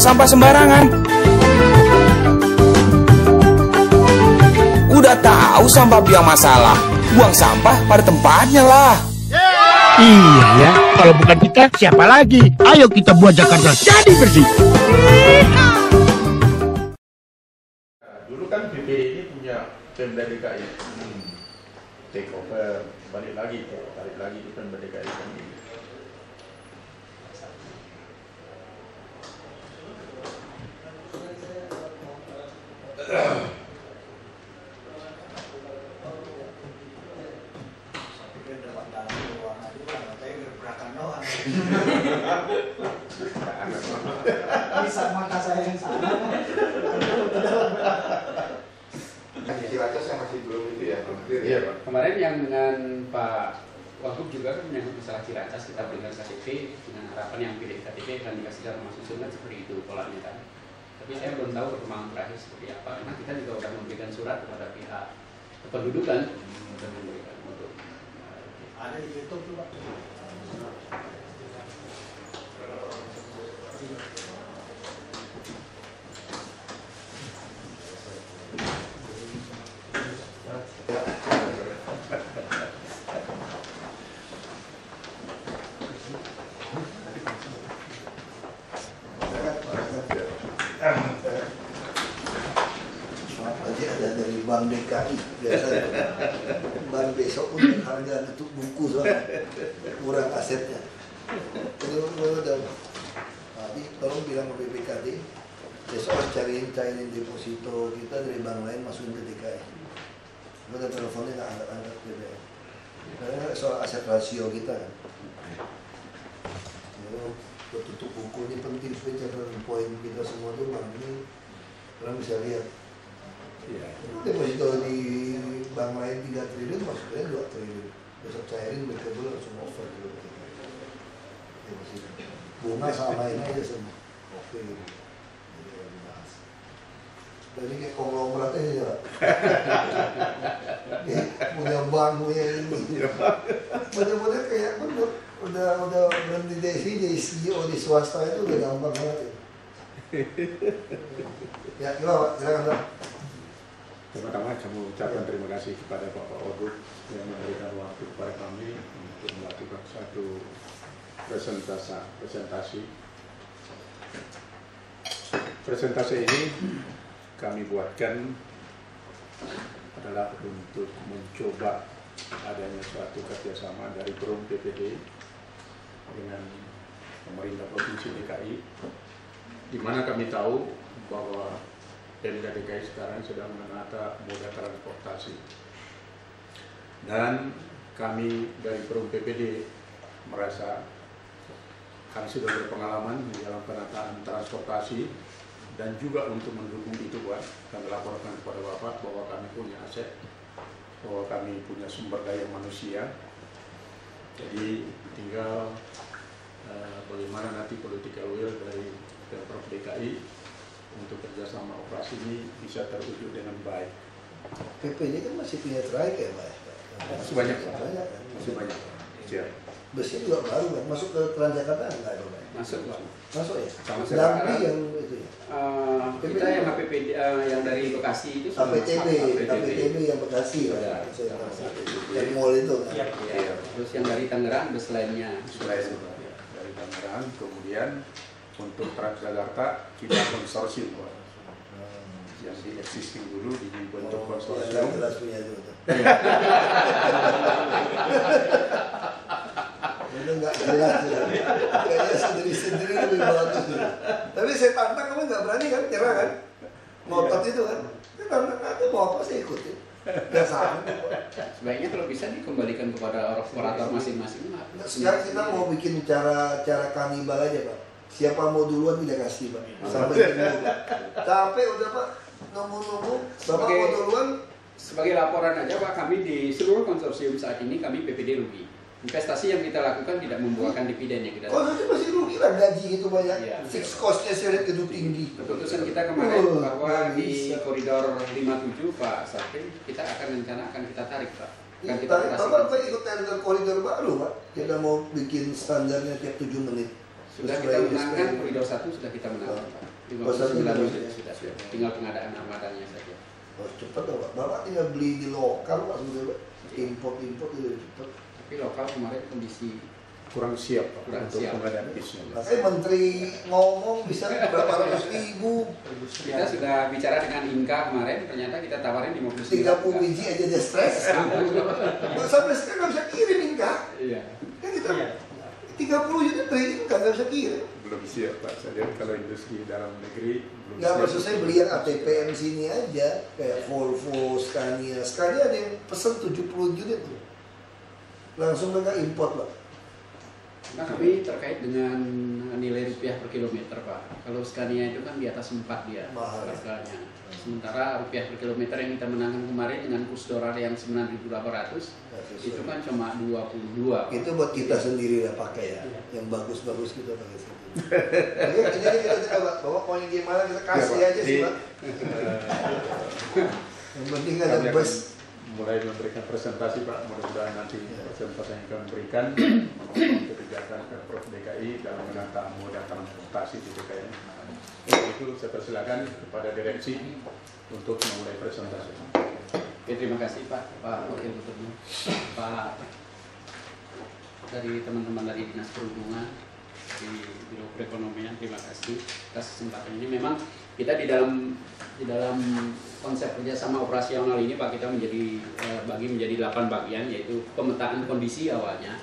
sampah sembarangan. Udah tahu sampah biang masalah, buang sampah pada tempatnya lah. Iya ya, kalau bukan kita siapa lagi? Ayo kita buat Jakarta jadi bersih. Dulu kan BPD ini punya Pemda DKI, take over, balik lagi ke Pemda DKI kan. Bisa mata saya yang sana. Cilacap saya masih belum itu ya, belum clear. Iya Pak. Kemarin yang dengan Pak Wagub juga kan menyangkut masalah Ciracas, kita berikan KTP dengan harapan yang pilih KTP akan dikasih dalam susun kan seperti itu polanya kan. Tapi saya belum tahu perkembangan terakhir seperti apa. Karena kita juga sudah memberikan surat kepada pihak kependudukan dan memberikan untuk Ada di YouTube tuh Pak. Ada dari Bank DKI biasanya. Bank besok pun harga untuk buku soalnya kurang asetnya. Jadi tolong bilang ke BPKD besok harus cairin deposito kita dari bank lain masukin ke DKI. Kita teleponnya nggak angkat BBM. Karena soal aset rasio kita kan. Tutup buku ini penting pencatatan poin kita semua tuh bang ini orang bisa lihat. Deposito di bank lain 3 triliun maksudnya 2 triliun. Besok cairin mereka dulu langsung over dulu. Bunga sama ini aja semua. Oke. Jadi kayak konglomerat aja ya. Punya bank punya ini. Bener-bener kayak bener. Udah berhenti jadi CEO di swasta itu udah gampang banget. Ya, gimana Pak? Silakan Pak. Pertama-tama kami ucapkan terima kasih kepada Bapak Wagub yang memberikan waktu kepada kami untuk melakukan satu presentasi. Presentasi ini kami buatkan adalah untuk mencoba adanya suatu kerjasama dari Perum PPD dengan pemerintah Provinsi DKI, di mana kami tahu bahwa Pemda DKI sekarang sedang menata moda transportasi, dan kami dari Perum PPD merasa kami sudah berpengalaman di dalam penataan transportasi, dan juga untuk mendukung itu Pak, kami laporkan kepada Bapak bahwa kami punya aset, bahwa kami punya sumber daya manusia. Jadi tinggal bagaimana nanti political will dari Pemprov DKI untuk kerjasama operasi ini bisa terwujud dengan baik. PPD kan masih punya trayek ya Pak? Masih banyak Pak. Banyak kan? Masih banyak. Siap. Besi juga baru kan? Masuk ke Transjakarta enggak ada Pak? masuk Pak. Masuk ya? Sama Damri yang itu ya? Kita yang HPPD yang dari Bekasi itu sudah KPTB yang Bekasi ya. Yang mall itu kan? Iya. Terus yang dari Tangerang bus lainnya. Selain dari Tangerang, kemudian untuk Transjakarta kita konsorsium Pak. Yang di existing dulu dibentuk konsorsium. Jelas punya itu. Itu nggak jelas ya. Kayaknya sendiri-sendiri lebih bagus ya. Tapi saya tantang kamu nggak berani kan, nyerah kan? Ngotot itu kan? Saya tantang aku mau apa saya ikutin. Nggak sanggup. Sebaiknya kalau bisa dikembalikan kepada operator masing-masing. Sekarang kita mau bikin cara kanibal aja Pak. Siapa mau duluan kita kasih Pak. Sampai dulu. Capek udah Pak. Nunggu-nunggu. Bapak mau duluan. Sebagai laporan aja Pak, kami di seluruh konsorsium saat ini kami PPD rugi. Investasi yang kita lakukan tidak membuahkan dividen yang kita Kalau nanti masih rugi lah gaji gitu banyak. Iya. Fixed cost-nya seret itu tinggi. Keputusan kita kemarin bahwa di koridor 57 Pak Sakti kita akan kita tarik Pak. Akan kita Bapak ikut tender koridor baru Pak. Kita mau bikin standarnya tiap 7 menit. Sudah kita menangkan koridor 1 sudah kita menangkan Pak. Pesannya 59 bagus unit ya. sudah. Tinggal pengadaan armadanya saja. Oh, cepet dong Pak. Bapak tinggal beli di lokal Pak sebenarnya. Import itu cepet. Tapi lokal kemarin kondisi kurang siap Pak, Kurang untuk siap. pengadaan bisnya. Makanya Menteri ngomong bisa berapa ratus ribu, kita sudah bicara dengan Inka kemarin, ternyata kita tawarin 50 30 biji aja dia stres. Sampai sekarang nggak bisa kirim Inka. Iya. Kan kita 30 unit beli Inka nggak bisa kirim. Belum siap Pak, saya lihat kalau industri dalam negeri belum Nggak, siap. maksud saya beli yang ATPM sini aja, kayak Volvo, Scania. Scania ada yang pesen 70 unit tuh. Langsung mereka import Pak. Nah, kami terkait dengan nilai rupiah per kilometer Pak. Kalau Scania itu kan di atas 4 dia Mahal. harganya. Sementara rupiah per kilometer yang kita menangkan kemarin dengan kurs dolar yang 9.800 itu kan cuma 22. Itu buat kita sendiri lah pakai ya. Yang bagus-bagus kita pakai sendiri. Jadi kita Pak, Bapak mau yang gimana kita kasih Ya, Pak. aja sih Pak. Yang penting ada Kami akan bus. mulai memberikan presentasi Pak, mudah-mudahan nanti Ya. presentasi yang kami berikan mengenai kebijakan Pemprov DKI dalam menata moda transportasi di DKI. Untuk itu saya persilakan kepada direksi untuk memulai presentasi. Oke, terima kasih Pak Wakil Gubernur, Pak dari teman-teman dari Dinas Perhubungan, di Biro Perekonomian, terima kasih atas kesempatan ini. Memang kita di dalam konsep kerjasama operasional ini Pak, kita bagi menjadi 8 bagian, yaitu pemetaan kondisi awalnya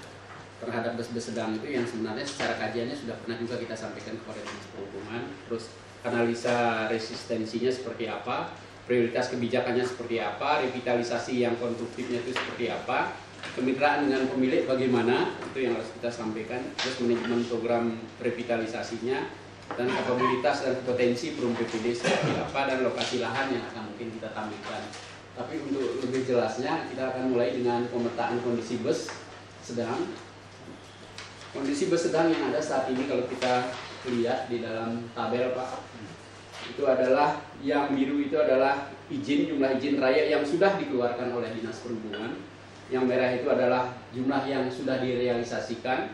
terhadap bus-bus sedang itu yang sebenarnya secara kajiannya sudah pernah juga kita sampaikan kepada Dinas Perhubungan. Terus analisa resistensinya seperti apa, prioritas kebijakannya seperti apa, revitalisasi yang konstruktifnya itu seperti apa, kemitraan dengan pemilik bagaimana, itu yang harus kita sampaikan. Terus manajemen program revitalisasinya, dan kapabilitas dan potensi perum PPD seperti apa, dan lokasi lahan yang akan mungkin kita tampilkan. Tapi untuk lebih jelasnya kita akan mulai dengan pemetaan kondisi bus sedang. Kondisi bus sedang yang ada saat ini kalau kita lihat di dalam tabel Pak, itu adalah yang biru itu adalah jumlah izin raya yang sudah dikeluarkan oleh Dinas Perhubungan. Yang merah itu adalah jumlah yang sudah direalisasikan.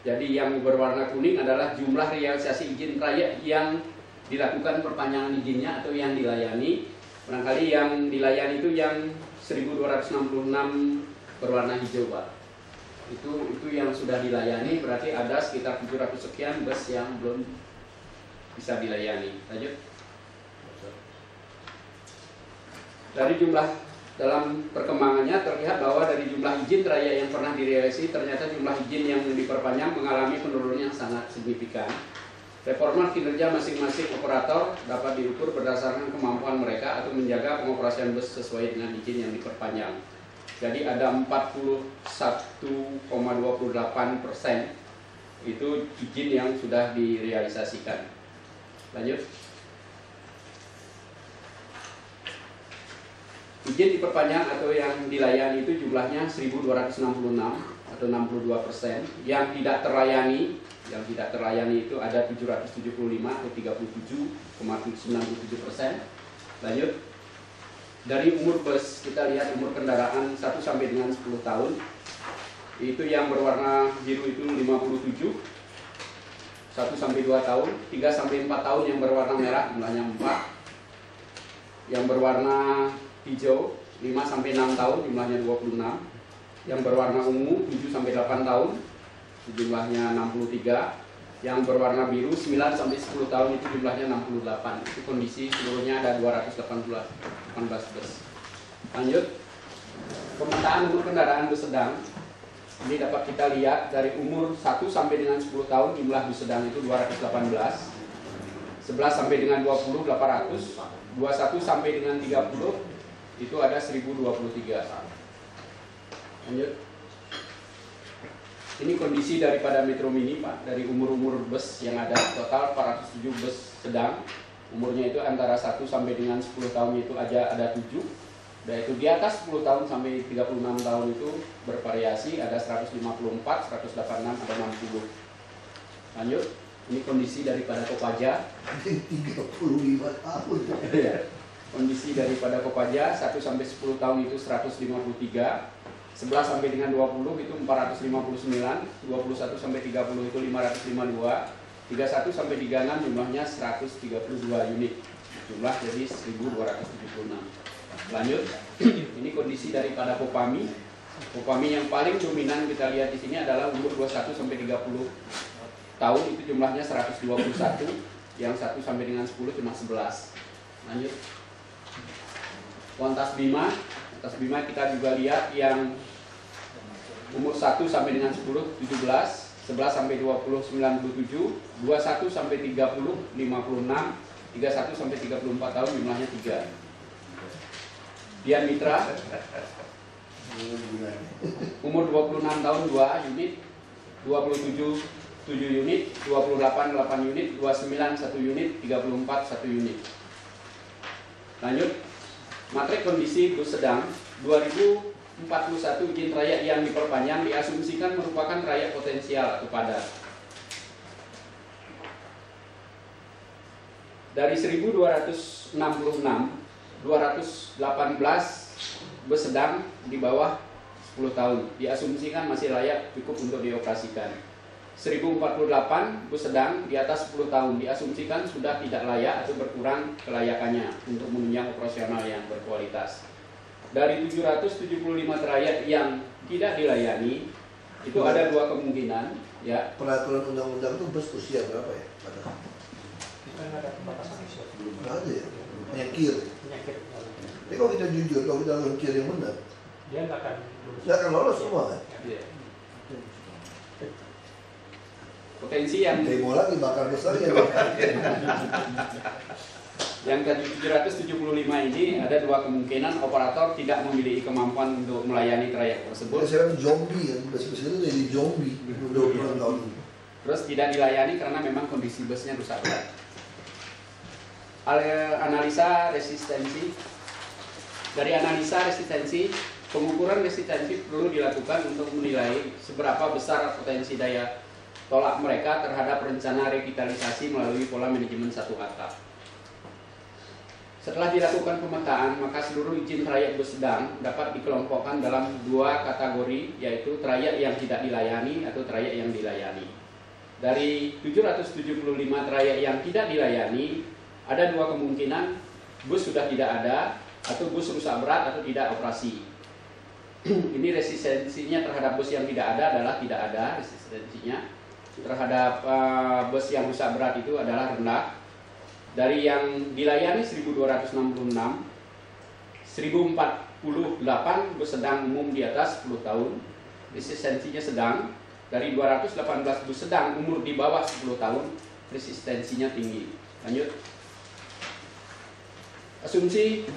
Jadi yang berwarna kuning adalah jumlah realisasi izin raya yang dilakukan perpanjangan izinnya atau yang dilayani. Barangkali yang dilayani itu yang 1266 berwarna hijau Pak. Itu yang sudah dilayani, berarti ada sekitar 700 sekian bus yang belum bisa dilayani. Lanjut. Dari jumlah dalam perkembangannya terlihat bahwa dari jumlah izin raya yang pernah direalisasi, ternyata jumlah izin yang diperpanjang mengalami penurunan yang sangat signifikan. Performa kinerja masing-masing operator dapat diukur berdasarkan kemampuan mereka atau menjaga pengoperasian bus sesuai dengan izin yang diperpanjang. Jadi ada 41,28% itu izin yang sudah direalisasikan. Lanjut. Izin diperpanjang atau yang dilayani itu jumlahnya 1.266 atau 62%. Yang tidak terlayani itu ada 775 atau 37,97%. Lanjut. Dari umur bus kita lihat umur kendaraan 1 sampai dengan 10 tahun. Itu yang berwarna biru itu 57. 1 sampai 2 tahun, 3 sampai 4 tahun yang berwarna merah jumlahnya 4. Yang berwarna hijau 5 sampai 6 tahun jumlahnya 26. Yang berwarna ungu 7 sampai 8 tahun jumlahnya 63. Yang berwarna biru 9 sampai 10 tahun itu jumlahnya 68. Itu kondisi seluruhnya ada 218 bus. Lanjut. Pemetaan umur kendaraan bus sedang. Ini dapat kita lihat dari umur 1 sampai dengan 10 tahun jumlah bus sedang itu 218. 11 sampai dengan 20 800. 21 sampai dengan 30 itu ada 1023. Lanjut. Ini kondisi daripada Metro Mini Pak, dari umur-umur bus yang ada total 407 bus sedang. Umurnya itu antara 1 sampai dengan 10 tahun itu ada 7. Dan itu di atas 10 tahun sampai 36 tahun itu bervariasi, ada 154, 186, ada 60. Lanjut. Ini kondisi daripada Kopaja. 35 tahun. Kondisi daripada Kopaja 1 sampai 10 tahun itu 153, 11 sampai dengan 20 itu 459, 21 sampai 30 itu 552, 31 sampai 36 jumlahnya 132 unit. Jumlah jadi 1276. Lanjut, ini kondisi daripada Popami. Popami yang paling dominan kita lihat di sini adalah umur 21 sampai 30 tahun, itu jumlahnya 121, yang 1 sampai dengan 10 cuma 11. Lanjut. Kuantas Bima kita juga lihat yang umur 1 sampai dengan 10 17, 11 sampai 20 97, 21 sampai 30 56, 31 sampai 34 tahun jumlahnya 3. Dian Mitra umur 26 tahun 2 unit, 27 7 unit, 28 8 unit, 29 1 unit, 34 1 unit. Lanjut, matrik kondisi bus sedang 2041 izin trayek yang diperpanjang diasumsikan merupakan trayek potensial atau padat. Dari 1266, 218 bus sedang di bawah 10 tahun diasumsikan masih layak cukup untuk dioperasikan. 1048 bus sedang di atas 10 tahun diasumsikan sudah tidak layak atau berkurang kelayakannya untuk menunjang operasional yang berkualitas. Dari 775 trayek yang tidak dilayani itu ada 2 kemungkinan ya. Peraturan undang-undang itu bus usia berapa ya? Kita nggak ada pembatasan usia. Belum ada ya. Penyakit. Penyakit. Tapi kalau kita jujur, kalau kita lakukan yang benar, Dia nggak akan lulus. nggak akan lolos semua kan? Ya. Potensi yang Demo lagi bakar besar ya. yang tadi 775 ini ada 2 kemungkinan. Operator tidak memiliki kemampuan untuk melayani trayek tersebut. Sekarang zombie kan, bus-bus itu jadi zombie 20 tahun. Terus tidak dilayani karena memang kondisi busnya rusak berat. Analisa resistensi. Dari analisa resistensi, pengukuran resistensi perlu dilakukan untuk menilai seberapa besar potensi daya tolak mereka terhadap rencana revitalisasi melalui pola manajemen satu atap. Setelah dilakukan pemetaan, maka seluruh izin trayek bus sedang dapat dikelompokkan dalam 2 kategori, yaitu trayek yang tidak dilayani atau trayek yang dilayani. Dari 775 trayek yang tidak dilayani, ada 2 kemungkinan, bus sudah tidak ada, atau bus rusak berat atau tidak operasi. Ini resistensinya terhadap bus yang tidak ada adalah tidak ada resistensinya. Terhadap bus yang rusak berat itu adalah rendah. Dari yang dilayani 1266, 1048 bus sedang umum di atas 10 tahun, resistensinya sedang. Dari 218 bus sedang umur di bawah 10 tahun, resistensinya tinggi. Lanjut. Asumsi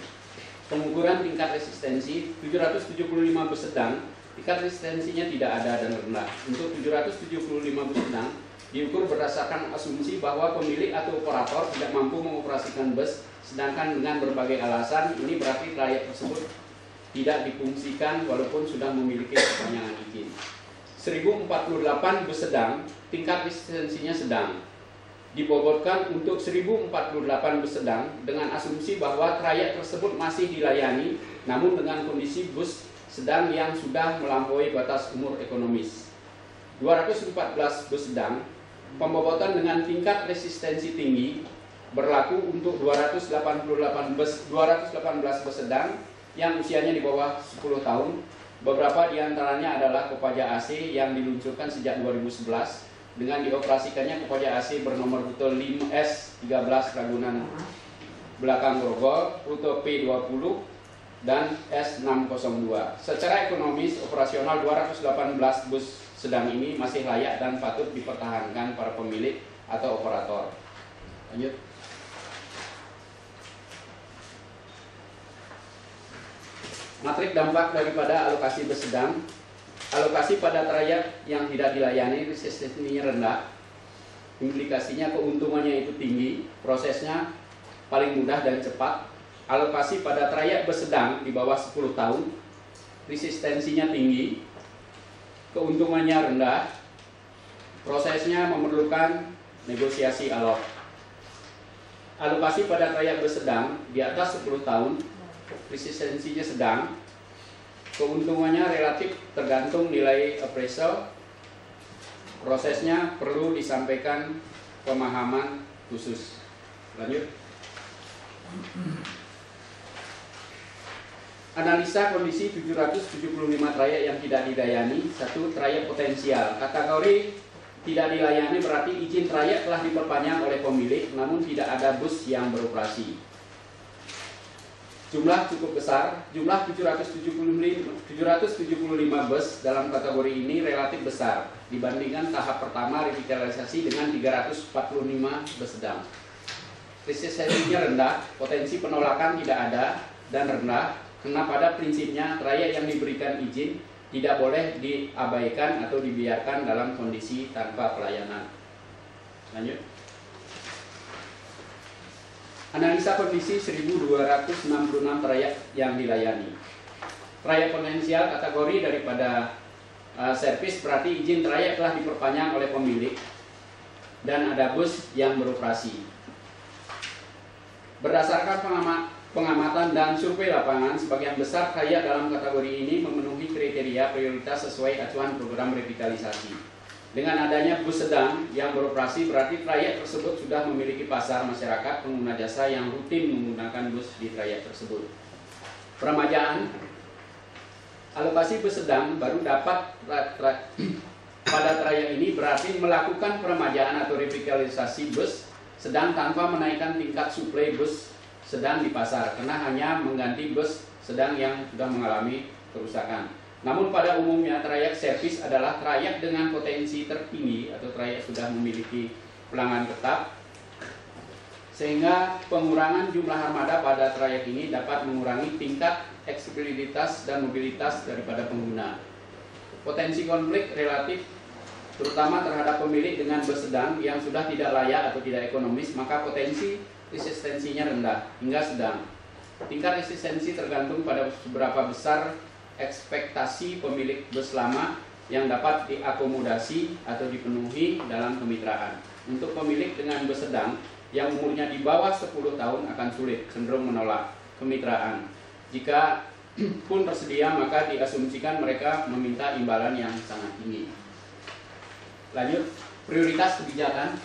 pengukuran tingkat resistensi 775 bus sedang, tingkat resistensinya tidak ada dan rendah. Untuk 775 bus sedang diukur berdasarkan asumsi bahwa pemilik atau operator tidak mampu mengoperasikan bus, sedangkan dengan berbagai alasan ini berarti trayek tersebut tidak difungsikan walaupun sudah memiliki perpanjangan izin. 1048 bus sedang, tingkat resistensinya sedang. Dibobotkan untuk 1048 bus sedang dengan asumsi bahwa trayek tersebut masih dilayani, namun dengan kondisi bus sedang yang sudah melampaui batas umur ekonomis. 214 bus sedang, pembobotan dengan tingkat resistensi tinggi berlaku untuk 218 bus sedang yang usianya di bawah 10 tahun. Beberapa diantaranya adalah Kopaja AC yang diluncurkan sejak 2011 dengan dioperasikannya Kopaja AC bernomor rute 5S13 Ragunan belakang Grogol, rute P20 dan S602. Secara ekonomis operasional 218 bus sedang ini masih layak dan patut dipertahankan para pemilik atau operator. Lanjut. Matrik dampak daripada alokasi bus sedang. Alokasi pada trayek yang tidak dilayani resistensinya rendah. Implikasinya keuntungannya itu tinggi, prosesnya paling mudah dan cepat. Alokasi pada trayek bus sedang di bawah 10 tahun, resistensinya tinggi, keuntungannya rendah, prosesnya memerlukan negosiasi alok. Alokasi pada trayek bus sedang di atas 10 tahun, resistensinya sedang, keuntungannya relatif tergantung nilai appraisal, prosesnya perlu disampaikan pemahaman khusus. Lanjut. Analisa kondisi 775 trayek yang tidak dilayani. 1. Trayek potensial. Kategori tidak dilayani berarti izin trayek telah diperpanjang oleh pemilik namun tidak ada bus yang beroperasi. Jumlah cukup besar. Jumlah 775 bus dalam kategori ini relatif besar dibandingkan tahap pertama revitalisasi dengan 345 bus sedang. Resistensinya rendah, potensi penolakan tidak ada dan rendah. Karena pada prinsipnya trayek yang diberikan izin tidak boleh diabaikan atau dibiarkan dalam kondisi tanpa pelayanan. Lanjut. Analisa kondisi 1266 trayek yang dilayani. Trayek potensial kategori daripada servis berarti izin trayek telah diperpanjang oleh pemilik dan ada bus yang beroperasi. Berdasarkan pengamatan dan survei lapangan, sebagian besar trayek dalam kategori ini memenuhi kriteria prioritas sesuai acuan program revitalisasi. Dengan adanya bus sedang yang beroperasi berarti trayek tersebut sudah memiliki pasar masyarakat pengguna jasa yang rutin menggunakan bus di trayek tersebut. Peremajaan alokasi bus sedang baru dapat pada trayek ini berarti melakukan peremajaan atau revitalisasi bus sedang tanpa menaikkan tingkat suplai bus sedang di pasar karena hanya mengganti bus sedang yang sudah mengalami kerusakan. Namun pada umumnya trayek servis adalah trayek dengan potensi tertinggi atau trayek sudah memiliki pelanggan tetap, sehingga pengurangan jumlah armada pada trayek ini dapat mengurangi tingkat aksesibilitas dan mobilitas daripada pengguna. Potensi konflik relatif terutama terhadap pemilik dengan bus sedang yang sudah tidak layak atau tidak ekonomis, maka potensi resistensinya rendah hingga sedang. Tingkat resistensi tergantung pada seberapa besar ekspektasi pemilik bus lama yang dapat diakomodasi atau dipenuhi dalam kemitraan. Untuk pemilik dengan bus sedang yang umurnya di bawah 10 tahun akan sulit, cenderung menolak kemitraan. Jika pun tersedia maka diasumsikan mereka meminta imbalan yang sangat tinggi. Lanjut, prioritas kebijakan.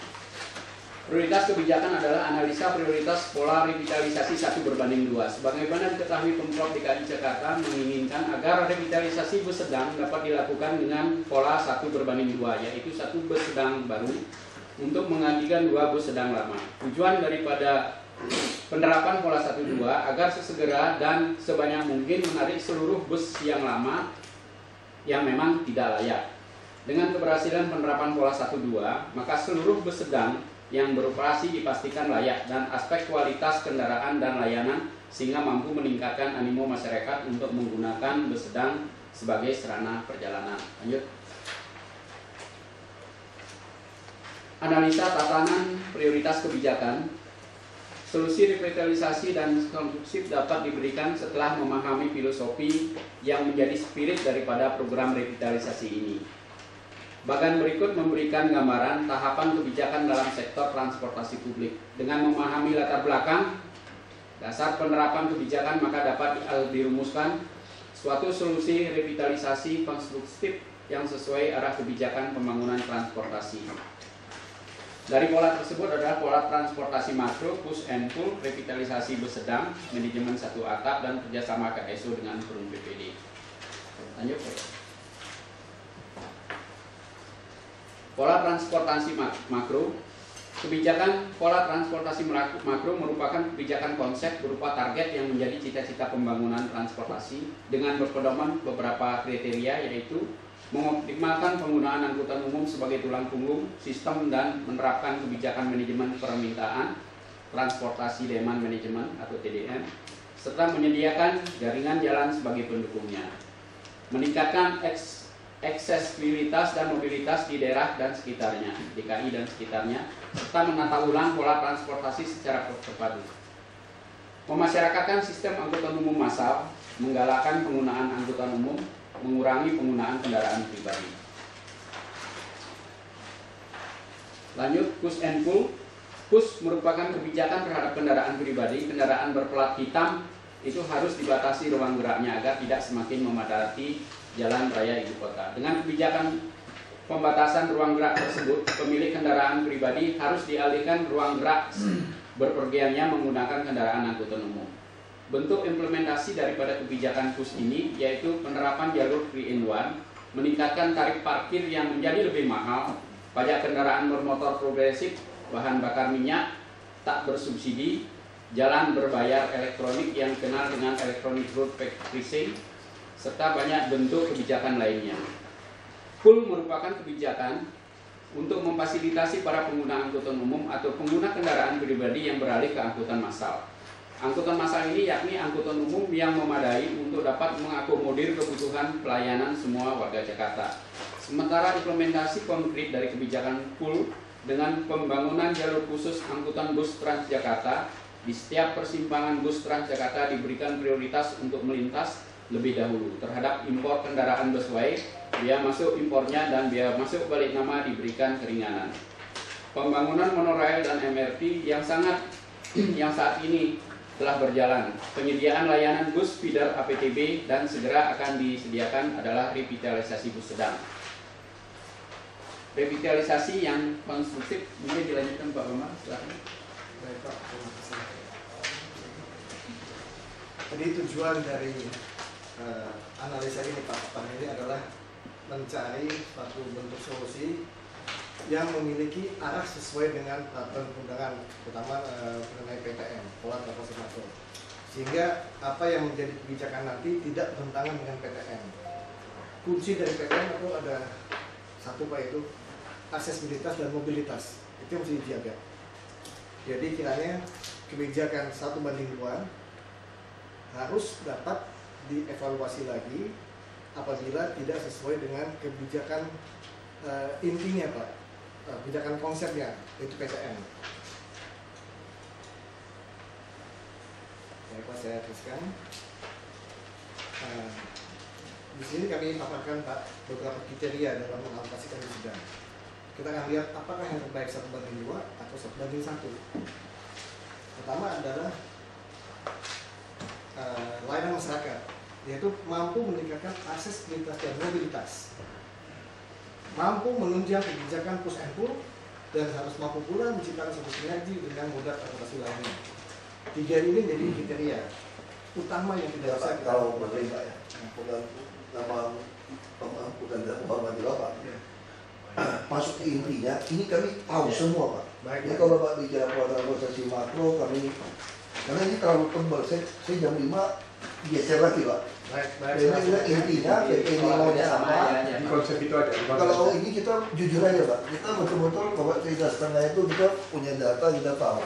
Prioritas kebijakan adalah analisa prioritas pola revitalisasi 1:2. Sebagaimana diketahui Pemprov DKI Jakarta menginginkan agar revitalisasi bus sedang dapat dilakukan dengan pola 1:2, yaitu 1 bus sedang baru untuk menggantikan 2 bus sedang lama. Tujuan daripada penerapan pola 1:2 agar sesegera dan sebanyak mungkin menarik seluruh bus yang lama yang memang tidak layak. Dengan keberhasilan penerapan pola 1:2, maka seluruh bus sedang yang beroperasi dipastikan layak dan aspek kualitas kendaraan dan layanan sehingga mampu meningkatkan animo masyarakat untuk menggunakan bus sedang sebagai sarana perjalanan. Lanjut. Analisa tatanan prioritas kebijakan. Solusi revitalisasi dan konstruksi dapat diberikan setelah memahami filosofi yang menjadi spirit daripada program revitalisasi ini. Bagian berikut memberikan gambaran tahapan kebijakan dalam sektor transportasi publik. Dengan memahami latar belakang dasar penerapan kebijakan maka dapat dirumuskan suatu solusi revitalisasi konstruktif yang sesuai arah kebijakan pembangunan transportasi. Dari pola tersebut adalah pola transportasi makro, push and pull, revitalisasi bus sedang, manajemen satu atap, dan kerjasama KSO dengan Perum BPD. Lanjut. Pola transportasi makro. Kebijakan pola transportasi makro merupakan kebijakan konsep berupa target yang menjadi cita-cita pembangunan transportasi dengan berpedoman beberapa kriteria, yaitu mengoptimalkan penggunaan angkutan umum sebagai tulang punggung sistem dan menerapkan kebijakan manajemen permintaan transportasi demand management atau TDM, serta menyediakan jaringan jalan sebagai pendukungnya, meningkatkan aksesibilitas dan mobilitas di daerah dan sekitarnya, DKI dan sekitarnya, serta menata ulang pola transportasi secara terpadu. Memasyarakatkan sistem angkutan umum massal, menggalakkan penggunaan angkutan umum, mengurangi penggunaan kendaraan pribadi. Lanjut, push and pull. Push merupakan kebijakan terhadap kendaraan pribadi. Kendaraan berplat hitam itu harus dibatasi ruang geraknya agar tidak semakin memadati jalan raya ibu kota. Dengan kebijakan pembatasan ruang gerak tersebut, pemilik kendaraan pribadi harus dialihkan ruang gerak berpergiannya menggunakan kendaraan angkutan umum. Bentuk implementasi daripada kebijakan KUS ini yaitu penerapan jalur 3-in-1, meningkatkan tarif parkir yang menjadi lebih mahal, pajak kendaraan bermotor progresif, bahan bakar minyak tak bersubsidi, jalan berbayar elektronik yang dikenal dengan electronic road pricing, serta banyak bentuk kebijakan lainnya. Full merupakan kebijakan untuk memfasilitasi para pengguna angkutan umum atau pengguna kendaraan pribadi yang beralih ke angkutan massal. Angkutan massal ini yakni angkutan umum yang memadai untuk dapat mengakomodir kebutuhan pelayanan semua warga Jakarta. Sementara implementasi konkret dari kebijakan full dengan pembangunan jalur khusus angkutan bus Transjakarta, di setiap persimpangan bus Transjakarta diberikan prioritas untuk melintas lebih dahulu terhadap impor kendaraan busway, biaya masuk impornya dan biaya masuk balik nama diberikan keringanan. Pembangunan monorail dan MRT yang saat ini telah berjalan. Penyediaan layanan bus feeder APTB dan segera akan disediakan adalah revitalisasi bus sedang. Revitalisasi yang konstruktif mungkin dilanjutkan Pak Bambang, silakan. Baik Pak, terima kasih. Jadi tujuan dari analisa ini Pak ini adalah mencari suatu bentuk solusi yang memiliki arah sesuai dengan peraturan perundangan, terutama mengenai PTM, pola transportasi makro. Sehingga apa yang menjadi kebijakan nanti tidak bertentangan dengan PTM. Kunci dari PTM itu ada satu Pak, itu aksesibilitas dan mobilitas. Itu yang mesti dijaga. Jadi kiranya kebijakan 1:2 harus dapat dievaluasi lagi apabila tidak sesuai dengan kebijakan intinya Pak, kebijakan konsepnya, yaitu PTM. Baik Pak, saya teruskan. Di sini kami paparkan Pak beberapa kriteria dalam mengalokasikan wisuda. Kita akan lihat apakah yang terbaik 1:2 atau 1:1. Pertama adalah layanan masyarakat, yaitu mampu meningkatkan aksesibilitas dan mobilitas, mampu menunjang kebijakan push and pull, dan harus mampu pula menciptakan suatu sinergi dengan moda transportasi lainnya. 3 ini menjadi kriteria utama yang tidak bisa kita kalau Pak ya, bukan nama bukan hormati Bapak. Masuk ke intinya, ini kami tahu semua Pak. Baik. Jadi kalau Bapak bicara pola transportasi makro, kami karena ini terlalu tebal. Saya jam 5 geser lagi Pak. Jadi intinya PP ini maunya apa? Di konsep itu aja. Kalau ini kita jujur aja Pak, kita betul-betul Bapak cerita setengah itu kita punya data, kita tahu.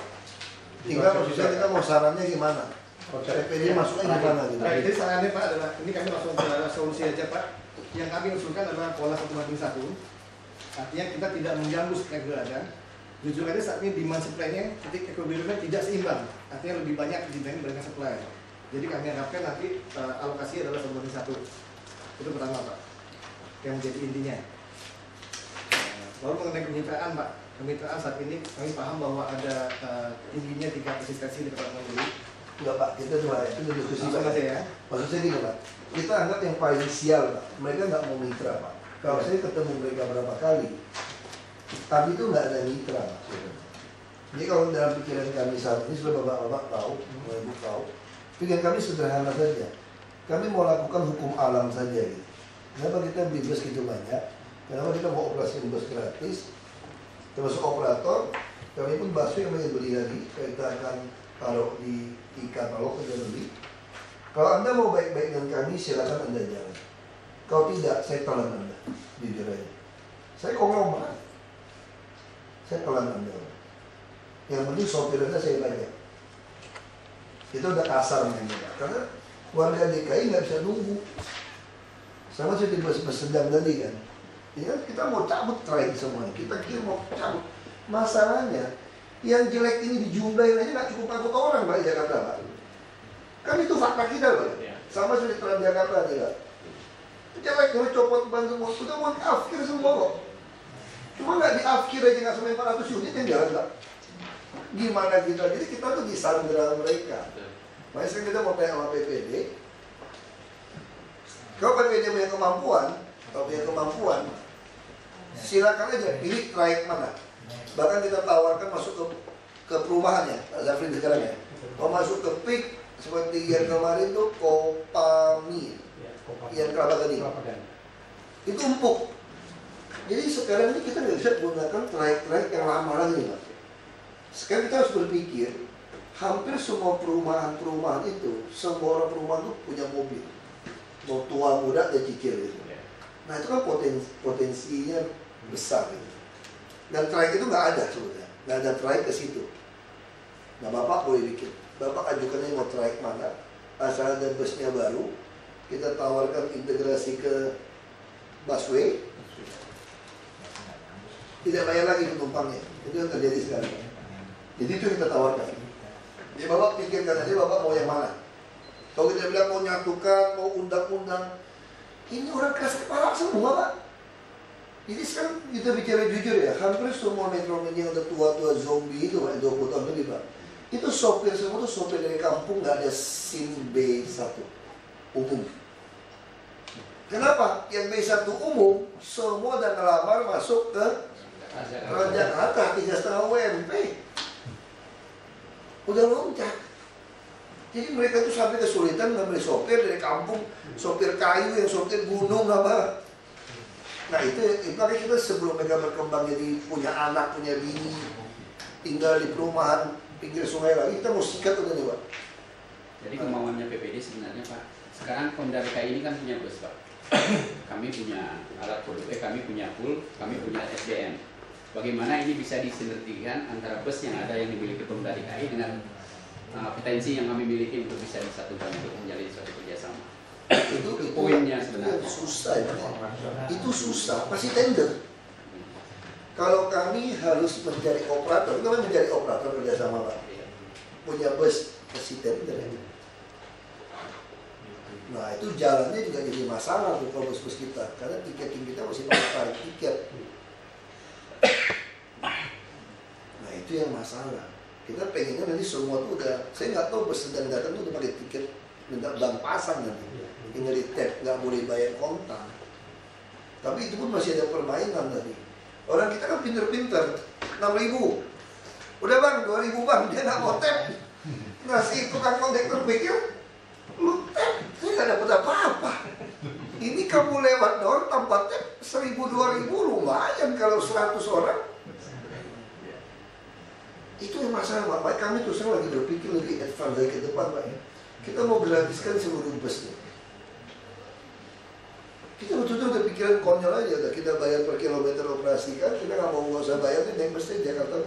Tinggal maksudnya kita mau sarannya gimana? PP ini masuknya gimana gitu? Jadi sarannya Pak adalah, ini kami langsung ke solusi aja Pak. Yang kami usulkan adalah pola 1:1. Artinya kita tidak mengganggu supply yang ada. Jujur aja saat ini demand supply-nya titik equilibriumnya tidak seimbang. Artinya lebih banyak dibanding dengan supply. Jadi kami harapkan nanti alokasi adalah 1:1. Itu pertama Pak, yang menjadi intinya. Lalu mengenai kemitraan Pak, kemitraan saat ini kami paham bahwa ada tingginya 3 eksistensi di Departemen Beli. Enggak Pak, kita cuma itu diskusi Langsung Pak. aja ya. Maksud saya gini Pak, kita anggap yang paling sial Pak, mereka nggak mau mitra Pak. Kalau saya ketemu mereka berapa kali, tapi itu nggak ada mitra Pak. Jadi kalau dalam pikiran kami saat ini, sudah Bapak tahu, Ibu tahu, pikiran kami sederhana saja. Kami mau lakukan hukum alam saja gitu. Kenapa kita beli bus gitu banyak? Kenapa kita mau operasi bus gratis? Termasuk operator, kami pun busway kami beli lagi, kita akan taruh di e-katalog aja beli. Kalau Anda mau baik-baik dengan kami, silakan Anda jalan. Kalau tidak, saya telan Anda, jujur aja. Saya konglomerat, saya telan Anda. Yang penting sopir Anda saya bayar. Itu udah kasar mainnya, karena warga DKI nggak bisa nunggu. Sama seperti bus sedang tadi kan. Ya, kita mau cabut trayek semuanya, kita kira mau cabut. Masalahnya, yang jelek ini dijumlahin aja nggak cukup angkut orang Pak Jakarta Pak. Kan itu fakta kita Pak. Sama seperti Transjakarta juga. Jelek kalau copot ban semua, sudah mau diafkir semua kok. Cuma nggak diafkir aja nggak sampai 400 unit yang jalan Pak. Gimana kita? Jadi kita tuh disandera mereka. Makanya sekarang kita mau tanya sama PPD. Kalau PPD punya kemampuan, Silakan aja pilih trayek mana. Bahkan kita tawarkan masuk ke perumahannya, Pak Zafrin sekarang ya. Mau masuk ke PIK seperti yang kemarin tuh Kopami, yang Kelapa Gading. Itu empuk. Jadi sekarang ini kita nggak bisa menggunakan trayek-trayek yang lama lagi, Pak. Sekarang kita harus berpikir, hampir semua perumahan itu, semua orang perumahan itu punya mobil. Mau tua muda dan cicil gitu. Nah itu kan potensinya besar gitu. Dan trayek itu nggak ada sebenarnya, nggak ada trayek ke situ. Nah Bapak boleh bikin, Bapak ajukan mau trayek mana, asal ada busnya baru, kita tawarkan integrasi ke busway, tidak bayar lagi penumpangnya. Itu yang terjadi sekarang. Jadi itu kita tawarkan. Jadi Bapak pikirkan aja Bapak mau yang mana. Kalau kita bilang mau nyatukan, mau undang-undang, ini orang keras kepala semua Pak. Jadi sekarang kita bicara jujur ya, hampir semua metro mini yang udah tua-tua zombie itu Pak, 20 tahun lebih Pak. Itu sopir semua tuh sopir dari kampung, nggak ada SIM B1 umum. Kenapa? Yang B1 umum semua udah ngelamar masuk ke Jakarta 3,5 UMP. Udah loncat. Jadi mereka tuh sampai kesulitan ngambil sopir dari kampung, sopir kayu yang sopir gunung apa. Nah itu makanya kita sebelum mereka berkembang jadi punya anak, punya bini, tinggal di perumahan pinggir sungai lagi, kita mau sikat udah nih Pak. Jadi kemauannya PPD sebenarnya Pak, sekarang Pemda DKI ini kan punya bus Pak. Kami punya alat produksi, kami punya pool, kami punya SDM. Bagaimana ini bisa disinergikan antara bus yang ada yang dimiliki Pemda DKI dengan potensi yang kami miliki untuk bisa disatukan untuk menjalin suatu kerjasama. Itu poinnya sebenarnya. Susah ya. Itu susah, pasti tender. Kalau kami harus mencari operator, kami mencari operator kerjasama Pak. Punya bus, pasti tender. Nah itu jalannya juga jadi masalah tuh kalau bus-bus kita, karena tiketing kita masih pakai tarik tiket. Nah itu yang masalah. Kita pengennya nanti semua tuh udah, saya nggak tahu bus sedang datang tuh udah pakai tiket bank pasang nanti, tinggal di tap, nggak boleh bayar kontan. Tapi itu pun masih ada permainan tadi. Orang kita kan pinter-pinter, 6.000, udah bang 2.000 bang, dia nggak mau tap. Nah si tukang kondektor pikir, lu tap, saya nggak dapat apa-apa. Ini kamu lewat door tanpa tap 1.000-2.000 lumayan kalau 100 orang. Itu yang masalah Pak. Baik kami terus lagi berpikir lebih advance dari ke depan Pak ya. Kita mau gratiskan seluruh busnya. Kita betul-betul udah pikiran konyol aja, udah kita bayar per kilometer operasi kan, kita nggak usah bayar nih naik busnya Jakarta,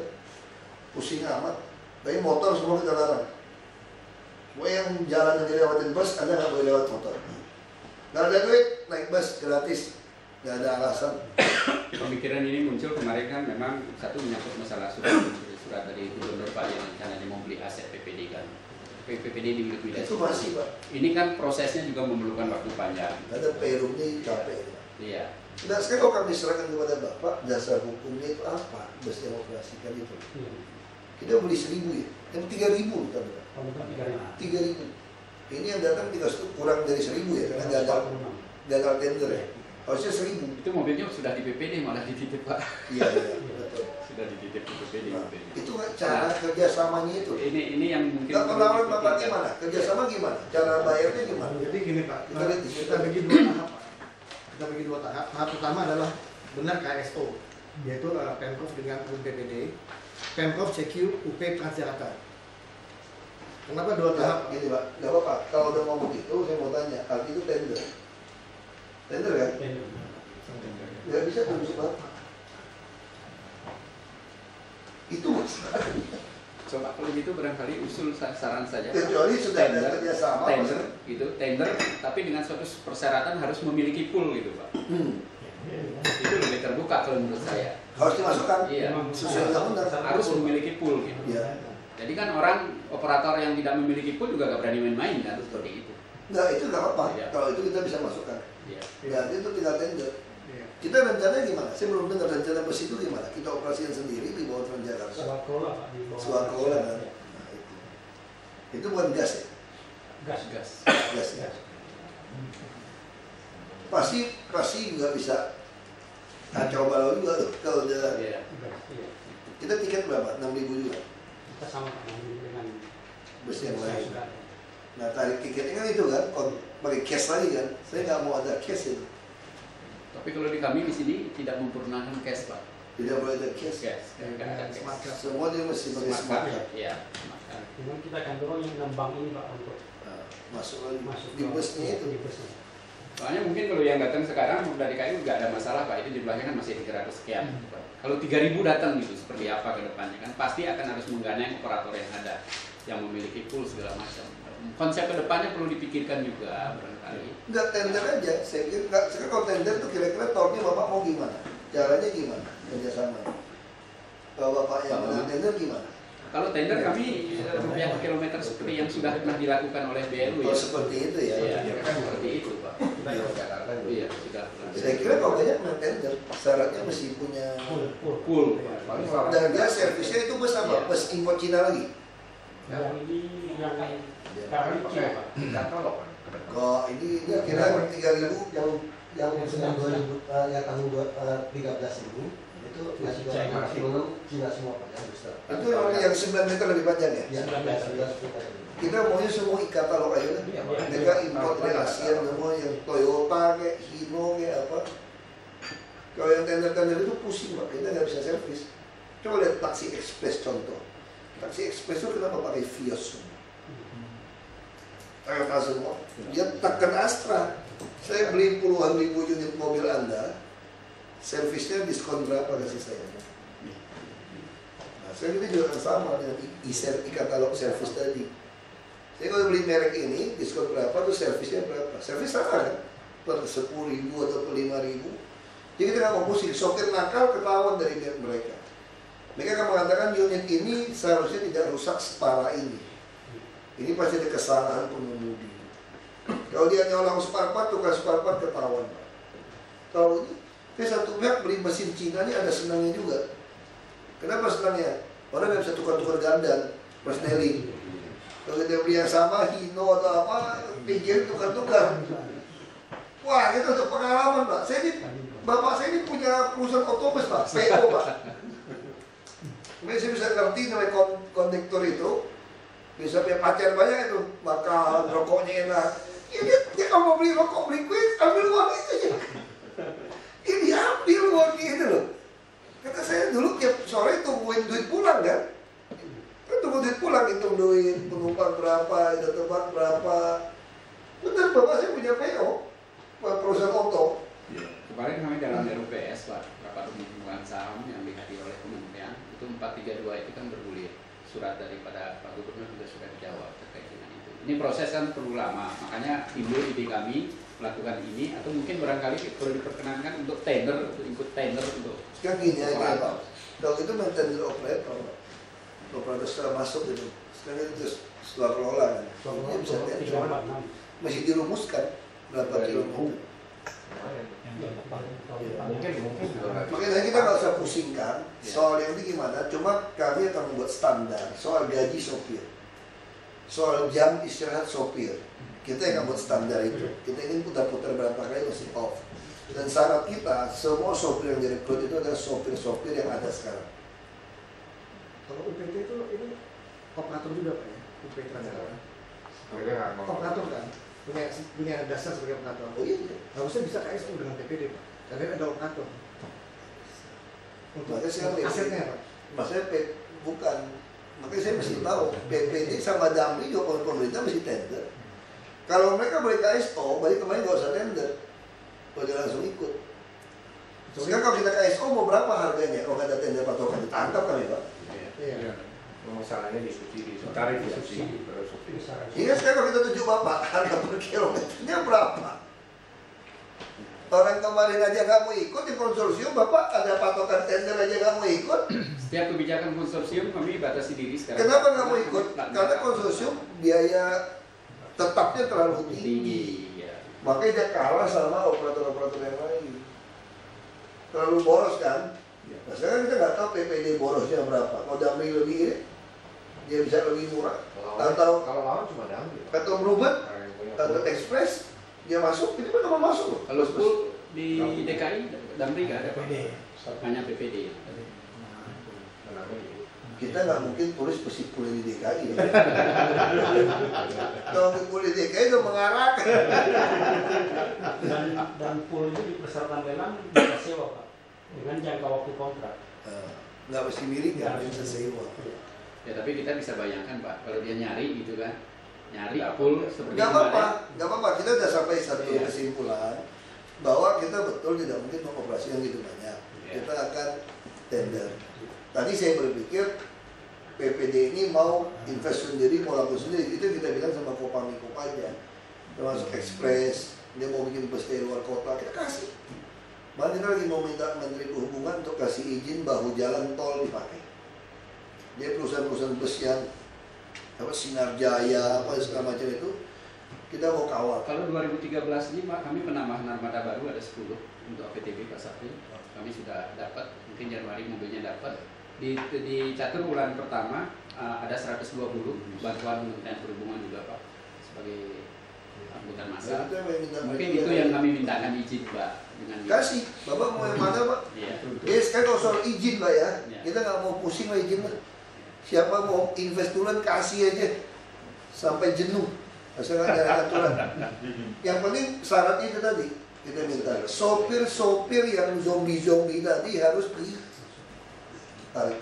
pusing amat. Tapi motor semua kita larang. Semua yang jalan yang dilewatin bus, Anda nggak boleh lewat motor. Nggak ada duit, naik bus gratis, nggak ada alasan. Pemikiran ini muncul kemarin kan memang satu menyangkut masalah surat dari Gubernur Pak yang rencananya mau beli aset PPD kan. PPD di likuidasi. Itu masih Pak. Ini kan prosesnya juga memerlukan waktu panjang. Ada perum ini capek. Iya. Nah sekarang kalau kami serahkan kepada Bapak, dasar hukumnya itu apa? Bus yang operasikan itu. Kita beli 1.000 ya, yang 3.000 kita Pak. 3.000. Ini yang datang kita kurang dari 1.000 ya, karena gagal tender ya. Harusnya 1.000. Itu mobilnya sudah di PPD malah dititip Pak. Iya betul. Sudah dititip di PPD. Nah, itu cara kerjasamanya itu. Ini yang mungkin. Nah, penawaran Bapak gimana? Kerjasama gimana? Cara bayarnya gimana? Jadi gini Pak, kita bagi dua tahap Pak. Kita bagi dua tahap. Tahap pertama adalah benar KSO, yaitu Pemprov dengan PPD, Pemprov CQ UP Transjakarta. Kenapa dua tahap? Gini Pak, nggak apa-apa. Kalau udah mau begitu, saya mau tanya, arti itu tender. Tender kan? Nggak bisa terus Bapak. Itu masalah. Coba kalau gitu barangkali usul saran saja. Kecuali sudah ada kerjasama. Tender, gitu, tender, tapi dengan suatu persyaratan harus memiliki pool gitu Pak. Itu lebih terbuka kalau menurut saya. Harus dimasukkan. Iya. Sesuai undang-undang. Harus memiliki pool gitu. Iya. Jadi kan orang operator yang tidak memiliki pool juga gak berani main-main kan seperti itu. Enggak, itu nggak apa-apa. Iya. Kalau itu kita bisa masukkan. Iya. Berarti itu tinggal tender. Kita rencananya gimana? Saya belum dengar rencana bus itu gimana? Kita operasikan sendiri di bawah Transjakarta. Swakola Pak di bawah. Swakola kan? Nah, itu bukan gas ya? Gas. Gas ya? Pasti nggak bisa Kacau balau juga tuh kalau udah. Iya. Iya. Kita tiket berapa? 6.000 juga. Kita sama dengan Bus yang lain. sudah. Nah tarik tiketnya kan itu kan, pakai cash lagi kan. Saya nggak mau ada cash itu. Tapi kalau di kami di sini tidak mempergunakan cash, Pak. Tidak boleh ada cash. Cash, nggak ada cash. Semua dia mesti pakai Smart smart card, card. iya. Smart card. Kemudian kita akan dorong yang 6 bank ini Pak untuk Nah, masuk lagi masuk di busnya itu. Di busnya. Soalnya mungkin kalau yang datang sekarang dari KU nggak ada masalah, Pak. Itu jumlahnya kan masih 300 sekian. Kalau 3.000 datang gitu, seperti apa ke depannya kan? Pasti akan harus menggandeng operator yang ada, yang memiliki pool segala macam. Konsep ke depannya perlu dipikirkan juga barangkali. Nggak tender aja. Saya pikir nggak. Sekarang kalau tender tuh kira-kira tolnya bapak mau gimana? Caranya gimana? Kerjasama. Kalau bapak yang menang tender gimana? Kalau tender kami rupiah per kilometer seperti yang sudah pernah dilakukan oleh BLU Oh ya. seperti itu ya. Iya, seperti itu Pak. Iya, sudah. Saya kira kalau banyak menang tender, syaratnya mesti punya. Pool. Dan dia servisnya itu bus apa? Bus import Cina lagi. Yang ini yang sekarang ini Cina Pak. Kok ini kira 3.000 yang sedang 2000 yang tahun 13.000 itu masih Cina semua Pak, yang besar. itu yang 9 meter lebih panjang ya? Ya, 19 Kita maunya semua e-katalog aja kan? Mereka import dari ASEAN semua yang Toyota kayak Hino kayak apa. Kalau yang tender-tender itu pusing Pak, kita nggak bisa servis. Coba lihat taksi ekspres contoh. Taksi ekspres itu kenapa pakai Vios semua? Toyota semua. Dia tekan Astra. Saya beli puluhan ribu unit mobil Anda, servisnya diskon berapa kasih saya? Nah, saya juga akan sama dengan e-katalog servis tadi. Saya kalau beli merek ini, diskon berapa, tuh servisnya berapa? Servis sama kan? Per 10.000 atau per 5.000. Jadi kita nggak mau pusing, sopir nakal ketahuan dari mereka. Mereka akan mengatakan unit ini seharusnya tidak rusak separah ini. Ini pasti ada kesalahan pengemudi. Kalau dia nyolong spare part, tukar spare part ketahuan Pak. Kalau ini, satu pihak beli mesin Cina ini ada senangnya juga. Kenapa senangnya? Orang nggak bisa tukar-tukar gandan, persneling. Kalau kita beli yang sama, Hino atau apa, pinggir tukar-tukar. Wah, itu untuk pengalaman Pak. Bapak saya ini punya perusahaan otobus Pak, PO Pak. Mungkin saya bisa ngerti namanya kondektor itu. Bisa punya pacar banyak itu, bakal rokoknya enak. Ya, dia kalau mau beli rokok, beli kue, ambil uang itu aja. Ini ambil uangnya itu loh. Kata saya dulu tiap sore tungguin duit pulang kan. Kan tunggu duit pulang, hitung duit, penumpang berapa, ada tempat berapa. Benar, bapak saya punya PO, perusahaan oto. Kemarin kami dalam RUPS Pak, rapat umum pembukaan saham yang dihadiri oleh Kementerian, itu 432 itu kan bergulir. Surat daripada Pak Gubernur juga sudah dijawab terkait dengan itu. Ini proses kan perlu lama, makanya timbul ide kami melakukan ini, atau mungkin barangkali perlu diperkenankan untuk tender, untuk ikut tender untuk. Sekarang gini aja Pak, kalau itu main tender operator, operator setelah masuk itu, sekarang itu setelah kelola kan, dia bisa tender, masih dirumuskan berapa kilometer. Makanya kita nggak usah pusingkan soal yang ini gimana, cuma kami akan membuat standar soal gaji sopir, soal jam istirahat sopir. Kita yang buat standar itu. Kita ingin putar-putar berapa kali masih off. Dan syarat kita, semua sopir yang direkrut itu adalah sopir-sopir yang ada sekarang. Kalau UPT itu ini operator juga Pak ya, UP Transjakarta. Operator kan, punya dasar sebagai operator. Oh iya. Harusnya bisa KSU dengan PPD Pak, karena ada operator. Untuk Makanya saya asetnya Pak. Maksudnya bukan. Makanya saya mesti tahu PPD sama Damri juga pemerintah mesti tender. Kalau mereka boleh KSO, balik kemarin nggak usah tender, boleh langsung ikut. Sekarang kalau kita KSO mau berapa harganya? Kalau nggak ada tender patokan ditangkap kami Pak. Iya. Masalahnya disubsidi, tarif disubsidi. Iya sekarang kalau kita tunjuk Bapak harga per kilometernya berapa? Orang kemarin aja nggak mau ikut di konsorsium, Bapak ada patokan tender aja nggak mau ikut. Setiap kebijakan konsorsium kami batasi diri sekarang. Kenapa nggak mau ikut? Karena konsorsium biaya tetapnya terlalu tinggi. Ya. Makanya dia kalah sama operator-operator yang lain. Terlalu boros kan? Nah sekarang kita nggak tahu PPD borosnya berapa. Kalau Damri lebih ini, dia bisa lebih murah. Atau kalau lawan cuma Damri. atau Bluebird, atau Express, dia masuk, itu kan cuma masuk. Kalau full Di DKI Damri nggak ada Pak. Hanya PPD. Kita nggak mungkin tulis pesipul di DKI. Ya. Kalau pesipul di DKI itu mengarahkan. Dan pool itu di persyaratan lelang bisa sewa Pak dengan jangka waktu kontrak. Nggak mesti miring, nggak bisa sewa. Ya tapi kita bisa bayangkan Pak, kalau dia nyari gitu kan, nyari pool seperti Nggak kemarin. apa-apa, nggak apa-apa. Kita udah sampai satu kesimpulan bahwa kita betul tidak mungkin mengoperasi yang gitu banyak. Kita akan tender. Tadi saya berpikir PPD ini mau invest sendiri, mau lakukan sendiri. Itu kita bilang sama Kopamiko aja. Termasuk Express, dia mau bikin bus dari luar kota, kita kasih. Malah kita lagi mau minta Menteri Perhubungan untuk kasih izin bahu jalan tol dipakai. Dia perusahaan-perusahaan bus yang apa Sinar Jaya, apa segala macam itu, kita mau kawal. Kalau 2013 ini Pak, kami penambahan armada baru ada 10 untuk APTB Pak Sapri. Kami sudah dapat, mungkin Januari mobilnya dapat. Di catur bulan pertama ada 120 bantuan Kementerian Perhubungan juga Pak sebagai angkutan massa. Mungkin itu yang kami mintakan izin Pak dengan Kasih, Bapak mau yang mana Pak? Iya. Sekarang kalau soal izin Pak ya, Iya. kita nggak mau pusing lah izin. Siapa mau invest duluan kasih aja sampai jenuh. Asal ada aturan. Yang penting syaratnya itu tadi kita minta sopir-sopir yang zombie tadi harus pergi. Tarik.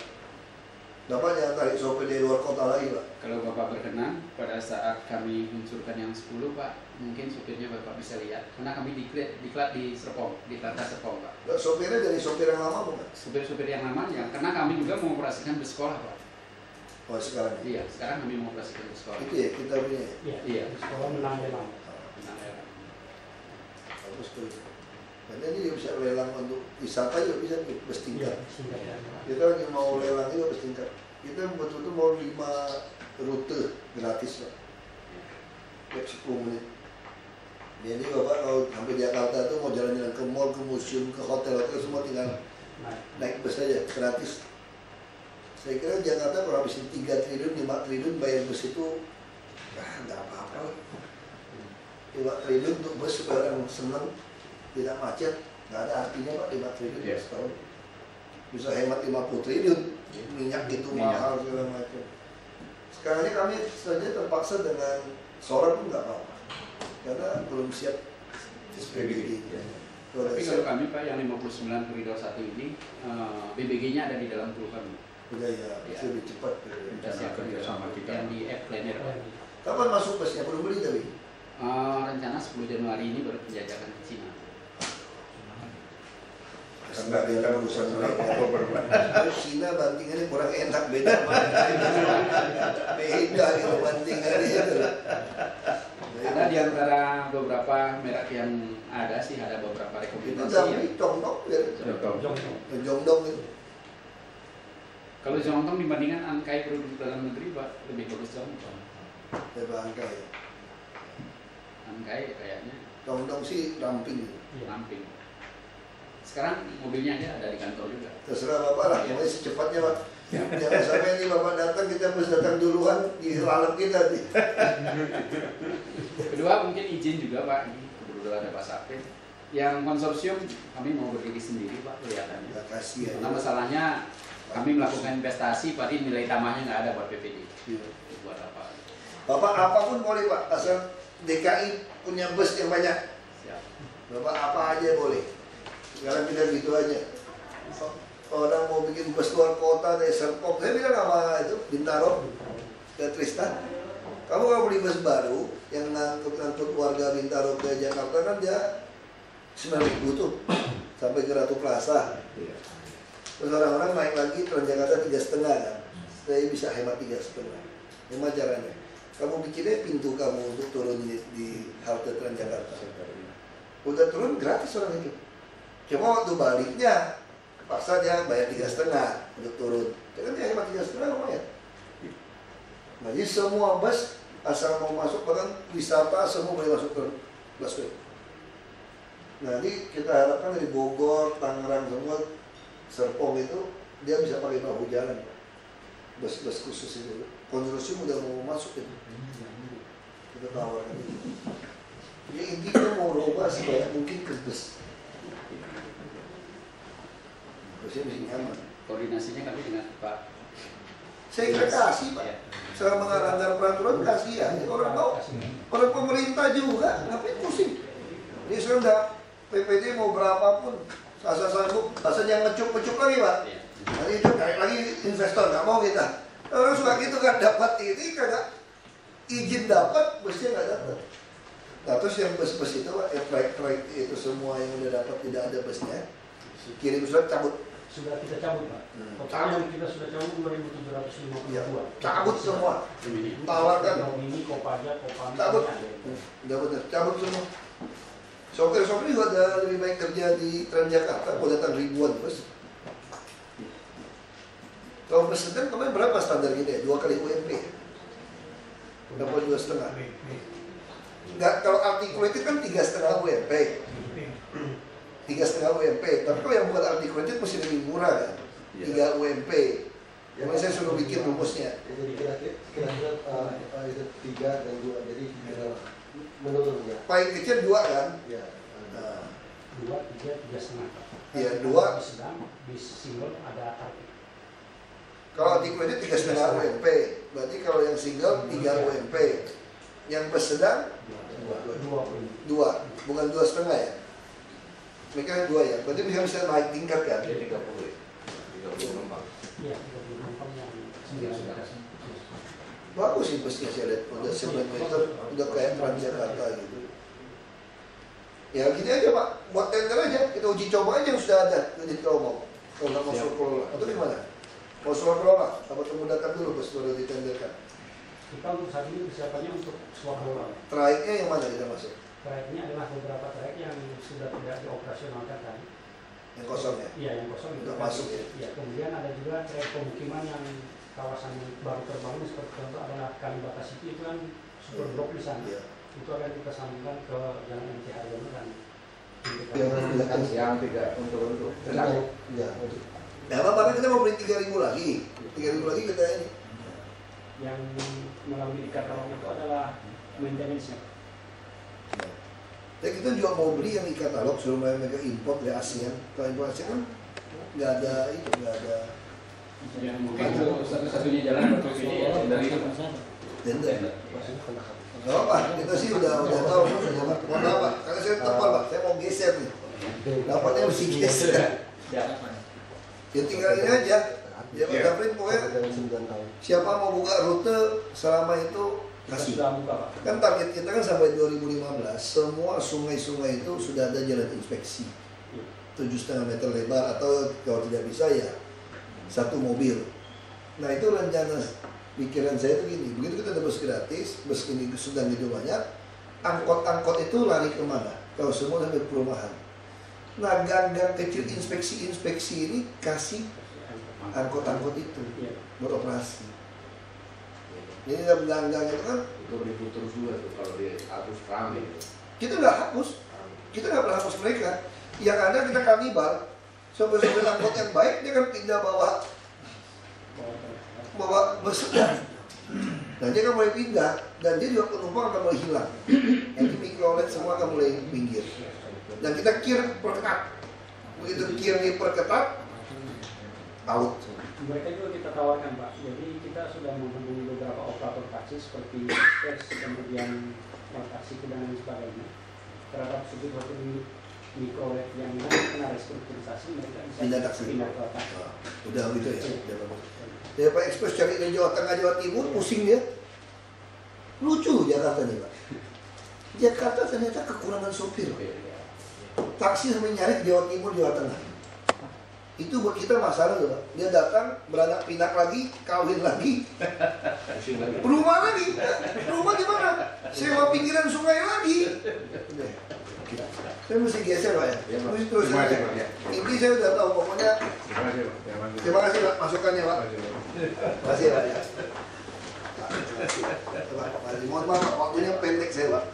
Bapak jangan tarik sopir dari luar kota lagi Pak. Kalau Bapak berkenan, pada saat kami munculkan yang 10 Pak, mungkin supirnya Bapak bisa lihat. Karena kami diklat di Serpong, di Tata Serpong Pak. Sopirnya dari sopir yang lama bukan? Supir-supir yang namanya, karena kami juga mengoperasikan bus sekolah Pak. Oh sekarang. Iya, sekarang kami mengoperasikan bus sekolah. Itu ya kita punya. Iya. Sekolah menang lelang. Bagus tuh. Makanya dia bisa lelang untuk wisata juga bisa nih, bus tingkat. Kita lagi mau lelang juga bus tingkat. Kita betul-betul mau 5 rute gratis Pak. Tiap 10 menit. Jadi Bapak kalau sampai Jakarta tuh mau jalan-jalan ke mall, ke museum, ke hotel-hotel semua tinggal naik bus aja gratis. Saya kira Jakarta kalau habisin 3 triliun, 5 triliun bayar bus itu nggak apa-apa lah. 5 triliun untuk bus supaya orang senang, tidak macet, nggak ada artinya Pak 5 triliun setahun. Bisa hemat 50 triliun, minyak itu mahal segala macam. Sekarang ini kami saja terpaksa dengan solar pun nggak apa-apa, karena belum siap SPBD. Tapi kalau kami Pak yang 59 koridor 1 ini, BBG-nya ada di dalam pool kami. Udah ya, lebih cepat. Kita siapkan sama kita yang di app planner Pak. Kapan masuk busnya? Belum beli tapi? Rencana 10 Januari ini baru penjajakan ke Cina. Enggak ada urusan Cina bantingannya kurang enak, beda beda gitu bantingannya. Ada di antara beberapa merek yang ada sih, ada beberapa Itu rekomendasi. tapi Jongdong ya. Jongdong itu. Kalau Jongdong dibandingkan Ankai produk dalam negeri Pak, lebih bagus Jongdong. Coba Ankai. Ankai kayaknya Jongdong sih ramping. ramping. Sekarang mobilnya aja ada di kantor juga. Terserah Bapak lah, pokoknya secepatnya Pak. Jangan sampai ini Bapak datang, kita harus datang duluan, dilalap kita nih. Kedua mungkin izin juga Pak, ini kebetulan ada Pak Sapri. Yang konsorsium kami mau berdiri sendiri Pak kelihatannya. Ya kasih ya. Karena masalahnya kami melakukan investasi, berarti nilai tambahnya nggak ada buat PPD. Iya. Buat apa? Bapak apapun boleh Pak, asal DKI punya bus yang banyak. Siap. Bapak apa aja boleh. Sekarang kita gitu aja. Orang mau bikin bus luar kota dari Serpong, saya bilang sama itu Bintaro ke Tristan, kamu kalau beli bus baru yang ngangkut warga Bintaro ke Jakarta kan dia 9.000 tuh sampai ke Ratu Plaza. Terus orang-orang naik lagi Transjakarta 3,5 kan, saya bisa hemat 3,5. Gimana caranya? Kamu bikinnya pintu kamu untuk turun di halte Transjakarta. Udah turun gratis orang itu. Cuma waktu baliknya paksa dia bayar 3,5 untuk turun. Jadi dia hemat 3,5 lumayan. Nah, jadi semua bus asal mau masuk bahkan wisata semua boleh masuk ke busway. Nah, ini kita harapkan dari Bogor, Tangerang semua Serpong itu dia bisa pakai bahu jalan. Bus-bus khusus itu. Konsorsium udah mau masuk itu. Kita tawarkan itu. Jadi intinya mau rubah sebanyak mungkin ke bus. saya mesti nyaman. Koordinasinya kami dengan Pak. Saya kira kasih Pak. Selama melanggar peraturan kasih ya. Orang mau, orang pemerintah juga, ngapain pusing? Ini sekarang udah PPD mau berapapun, asal sanggup, asal jangan ngecup lagi Pak. Nanti itu naik lagi investor, nggak mau kita. Orang suka gitu kan, dapat ini kagak izin dapat, busnya nggak dapat. Nah terus yang bus-bus itu Pak, trayek itu semua yang udah dapat tidak ada busnya, kirim surat cabut. Sudah kita cabut Pak. Total yang kita sudah cabut 2.752. Ya, cabut semua. Tawarkan. Ini Kopaja, Kopami. Cabut. Udah bener, cabut semua. Sopir-sopir juga ada lebih baik kerja di Transjakarta, kalau datang ribuan bus. Kalau bus sedang kemarin berapa standar kita ya? 2 kali UMP. Dapat 2,5. Enggak, kalau articulated kan 3,5 UMP. 3,5 UMP, tapi kalau yang bukan articulated masih lebih murah kan? 3 UMP. Yang saya suruh bikin rumusnya. Jadi kira-kira itu 3 dan 2, jadi menurun ya. Paling kecil 2 kan? Ya. 2, 3, 3,5. Iya, 2. Sedang, bis single ada target. Kalau articulated 3,5 UMP, berarti kalau yang single 3 UMP. Yang bus sedang 2, bukan 2,5 ya? Mereka 2 ya, berarti bisa naik tingkat kan? 30 penumpang. Iya, 30 penumpang yang 9. Bagus sih busnya saya lihat, udah 9 meter, udah kayak Transjakarta gitu. Ya gini aja Pak, buat tender aja, kita uji coba aja yang sudah ada unit kelompok. Kalau nggak mau suruh kelola, atau gimana? Mau suruh kelola, apa menggunakan dulu bus baru ditenderkan. Kita untuk saat ini persiapannya untuk swap-roll. Trayeknya yang mana kita masuk? Trayeknya adalah beberapa trayek yang sudah tidak dioperasionalkan kan. Yang kosong ya? Iya, yang kosong Udah itu masuk ya? Iya, kemudian ada juga trayek pemukiman yang kawasan baru terbangun seperti contoh adalah Kalibata City itu kan super blok di sana. Iya. Itu akan kita sambungkan ke Jalan MT Haryono dan Yang tidak untuk Ya. Nah, apa kita mau beli 3.000 lagi? 3.000 lagi kita ini. yang melalui e-katalog itu adalah maintenance-nya. Ya kita juga mau beli yang e-katalog, suruh mereka import dari ASEAN. Kalau import ASEAN kan nggak ada itu, nggak ada. Ya, mungkin satu-satunya jalan untuk ini ya dari itu. Tender. Gak apa, kita sih udah tahu. Mau apa? Karena saya tebal Pak, saya mau geser nih. Dapatnya mesti geser. Ya tinggal ini aja. Ya Pak Gafrin pokoknya siapa mau buka rute selama itu kasih. Kan target kita kan sampai 2015 semua sungai-sungai itu sudah ada jalan inspeksi 7,5 meter lebar atau kalau tidak bisa ya 1 mobil. Nah itu rencana pikiran saya itu gini, begitu kita ada bus gratis, bus ini sedang gitu banyak, angkot-angkot itu lari kemana? Kalau semua sampai perumahan. Nah gang-gang kecil inspeksi ini kasih angkot-angkot itu beroperasi. Jadi dalam gang-gang itu kan itu ribut terus juga tuh kalau dihapus rame. kita nggak hapus, kita nggak pernah hapus mereka. Yang ada kita kanibal, sopir-sopir angkot yang baik dia kan pindah bawa bus sedang. Nah dia akan mulai pindah dan dia juga penumpang akan mulai hilang. Nanti mikrolet semua akan mulai pinggir. Dan kita kir perketat. Begitu kir diperketat, out. Mereka juga kita tawarkan Pak. Jadi kita sudah menghubungi beberapa operator taksi seperti Express, kemudian taksi dan lain sebagainya. Terhadap sopir-sopir mikrolet yang kena restrukturisasi mereka bisa Pindah taksi. Pindah ke taksi. Udah gitu ya. Udah bagus. Ya Pak Express cari dari Jawa Tengah, Jawa Timur, pusing dia. Lucu Jakarta nih Pak. Jakarta ternyata kekurangan sopir. Taksi sampai nyari di Jawa Timur, Jawa Tengah. Itu buat kita masalah loh Pak. Dia datang, beranak pinak lagi, kawin lagi. Rumah lagi. Rumah di mana? Sewa pinggiran sungai lagi. Saya mesti geser Pak ya. Mesti terus aja. Ini saya udah tahu pokoknya. Terima kasih Pak masukannya Pak. Terima kasih Pak ya. Mohon maaf Pak, waktunya pendek saya Pak.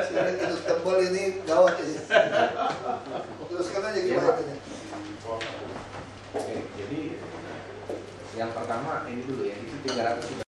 Sekarang itu tebal ini gawat ini. Teruskan aja gimana ini. Oke, jadi yang pertama ini dulu ya, itu 300 sudah